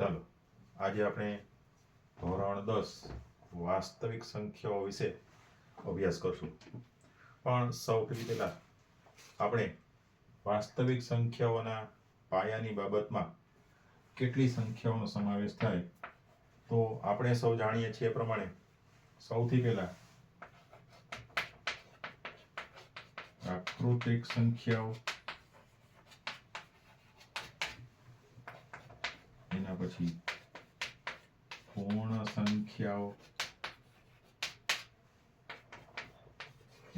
ચાલો આજે આપણે ધોરણ 10 વાસ્તવિક સંખ્યાઓ વિશે અભ્યાસ કરશું. પણ સૌથી પહેલા આપણે વાસ્તવિક સંખ્યાઓના પાયાની બાબતમાં કેટલી સંખ્યાઓનો સમાવેશ થાય તો આપણે સૌ જાણીએ છીએ પ્રમાણે સૌથી પહેલા પ્રાકૃતિક સંખ્યાઓ, એના પછી પૂર્ણ સંખ્યાઓ,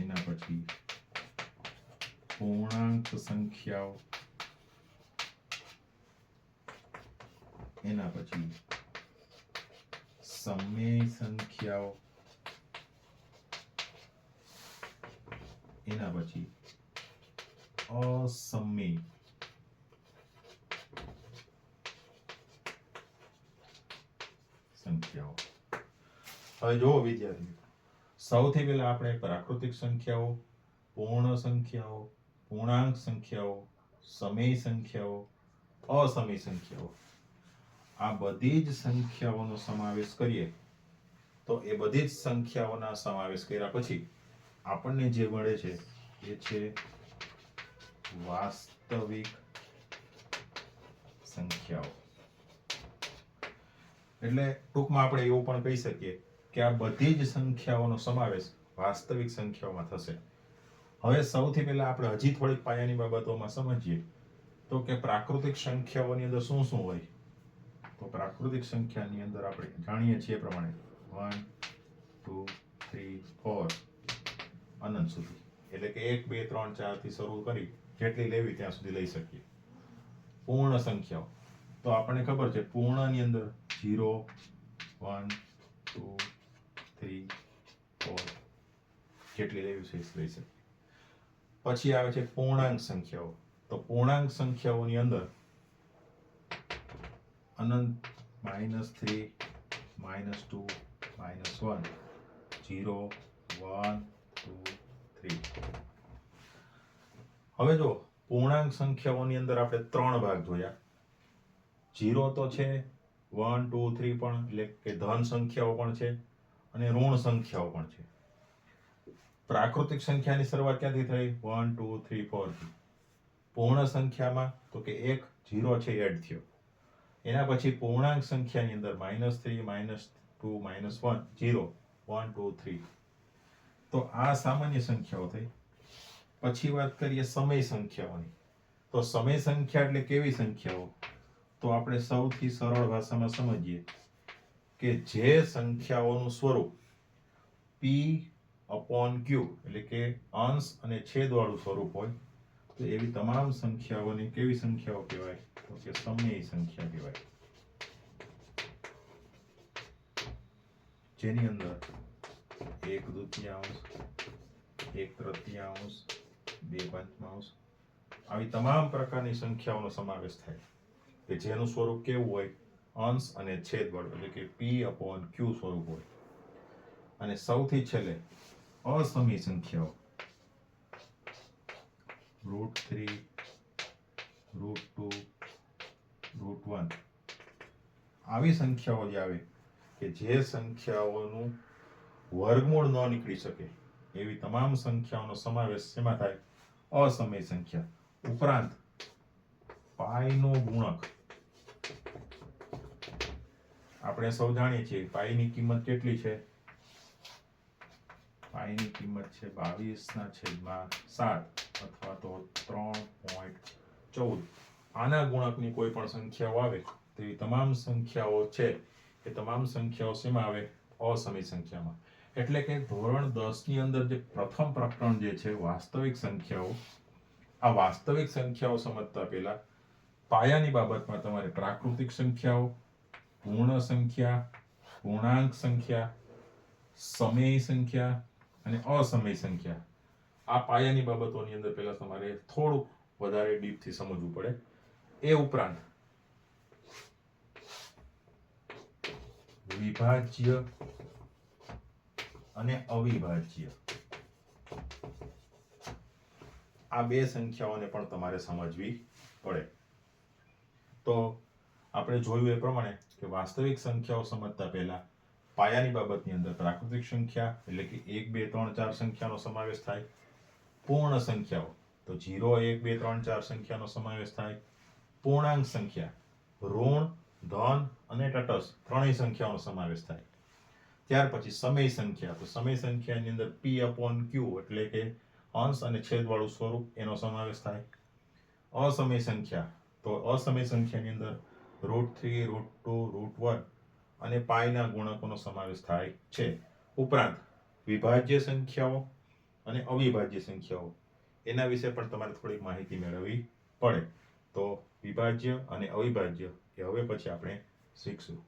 એના પછી પૂર્ણાંક સંખ્યાઓ, એના પછી સમય સંખ્યાઓ, એના પછી અસમય સંખ્યાઓ. હવે જુઓ વિદ્યાર્થીઓ, સૌથી પહેલા આપણે પ્રાકૃતિક સંખ્યાઓ, પૂર્ણ સંખ્યાઓ, પૂર્ણાંક સંખ્યાઓ, સમય સંખ્યાઓ, અસમય સંખ્યાઓ, આ બધી જ સંખ્યાઓનો સમાવેશ કરીએ તો એ બધી જ સંખ્યાઓના સમાવેશ કર્યા પછી આપણને જે મળે છે એ છે વાસ્તવિક સંખ્યાઓ. એટલે ટૂંકમાં આપણે એવું પણ કહી શકીએ કે આ બધી જ સંખ્યાઓનો સમાવેશ વાસ્તવિક સંખ્યાઓમાં થશે. હવે સૌથી પહેલા આપણે હજી થોડીક પાયાની બાબતોમાં સમજીએ તો કે પ્રાકૃતિક સંખ્યાઓની અંદર શું શું હોય. તો પ્રાકૃતિક સંખ્યાની અંદર આપણે જાણીએ છીએ પ્રમાણે 1 2 3 4 અનંત સુધી, એટલે કે 1 2 3 4 થી શરૂ કરી જેટલી લેવી ત્યાં સુધી લઈ શકીએ. પૂર્ણ સંખ્યાઓ તો આપણને ખબર છે પૂર્ણની અંદર 0 1 2 3 4 જેટલી લેવી છે લઈ શકીએ. પછી આવે છે પૂર્ણાંક સંખ્યાઓ. તો પૂર્ણાંક સંખ્યાઓની અંદર અનંત -3 -2 -1 0 1 2 3. હવે જો પૂર્ણાંક સંખ્યાઓની અંદર આપણે 3 ભાગ જોયા. 0 તો છે, 1 2 3 પણ એટલે કે ધન સંખ્યાઓ પણ છે અને ઋણ સંખ્યાઓ પણ છે. પ્રાકૃતિક સંખ્યાની શરૂઆત ક્યાંથી થઈ? 1 2 3 4 થી. પૂર્ણ સંખ્યામાં તો કે 1 0 છે એડ થયો. એના પછી પૂર્ણાંક સંખ્યાની અંદર -3 -2 -1 0 1 2 3. તો આ સામાન્ય સંખ્યાઓ થઈ. પછી વાત કરીએ સમય સંખ્યાઓની. તો સમય સંખ્યા એટલે કેવી સંખ્યાઓ? તો આપણે સૌથી સરળ ભાષામાં સમજીએ કે જે સંખ્યાઓનું સ્વરૂપ p/q એટલે કે અંશ અને છેદવાળું સ્વરૂપ હોય તો એવી તમામ સંખ્યાઓને કેવી સંખ્યાઓ કહેવાય? તો કે સમય સંખ્યા કહેવાય. જેની અંદર 1/2, 1/3, 2/5 આવી તમામ પ્રકારની સંખ્યાઓનો સમાવેશ થાય કે જેનું સ્વરૂપ કેવું હોય? અંશ અને છેદવાળું એટલે કે p/q સ્વરૂપ હોય. અને સૌથી છેલ્લે અસમય સંખ્યાઓ √3, √2, √1 આવી સંખ્યાઓ જે આવે કે જે સંખ્યાઓનું વર્ગમૂળ ન નીકળી શકે એવી તમામ સંખ્યાઓનો સમાવેશ શેમાં થાય? અસમય સંખ્યા. ઉપરાંત પાઈનો ગુણક આપણે સૌ જાણીએ છીએ પાઈની કિંમત કેટલી છે? પાઈની કિંમત છે 22/7 અથવા તો 3.14. આના ગુણકની કોઈ પણ સંખ્યાઓ આવે તો એ તમામ સંખ્યાઓ છે એ તમામ સંખ્યાઓ શેમાં આવે? અસમય સંખ્યામાં. એટલે કે ધોરણ 10 ની અંદર જે પ્રથમ પ્રકરણ જે છે વાસ્તવિક સંખ્યાઓ, આ વાસ્તવિક સંખ્યાઓ સમજતા પહેલા પાયાની બાબતમાં તમારે પ્રાકૃતિક સંખ્યાઓ, પૂર્ણ સંખ્યા, પૂર્ણાંક સંખ્યા, સમય સંખ્યા અને અસમય સંખ્યા આ પાયાની બાબતોની અંદર પહેલા તમારે થોડુંક વધારે ડીપથી સમજવું પડે. એ ઉપરાંત વિભાજ્ય અને અવિભાજ્ય આ બે સંખ્યાઓને પણ તમારે સમજવી પડે. તો આપણે જોયું એ પ્રમાણે કે વાસ્તવિક સંખ્યાઓ સમજતા પહેલા પાયાની બાબતની અંદર પ્રાકૃતિક સંખ્યા એટલે કે 1 2 3 4 સંખ્યાનો સમાવેશ થાય, પૂર્ણ સંખ્યાઓ તો 0 1 2 3 4 સંખ્યાનો સમાવેશ થાય, પૂર્ણાંક સંખ્યા ઋણ, ધન અને તટસ્થ ત્રણેય સંખ્યાઓનો સમાવેશ થાય. ત્યાર પછી સમય સંખ્યા, તો સમય સંખ્યાની અંદર p/q એટલે કે અંશ અને છેદવાળું સ્વરૂપ એનો સમાવેશ થાય. અસમય સંખ્યા, તો અસમય સંખ્યાની અંદર √3 √2 √1 અને પાઈના ગુણકોનો સમાવેશ થાય છે. ઉપરાંત વિભાજ્ય સંખ્યાઓ અને અવિભાજ્ય સંખ્યાઓ એના વિશે પણ તમારે થોડીક માહિતી મેળવવી પડે. તો વિભાજ્ય અને અવિભાજ્ય એ હવે પછી આપણે શીખશું.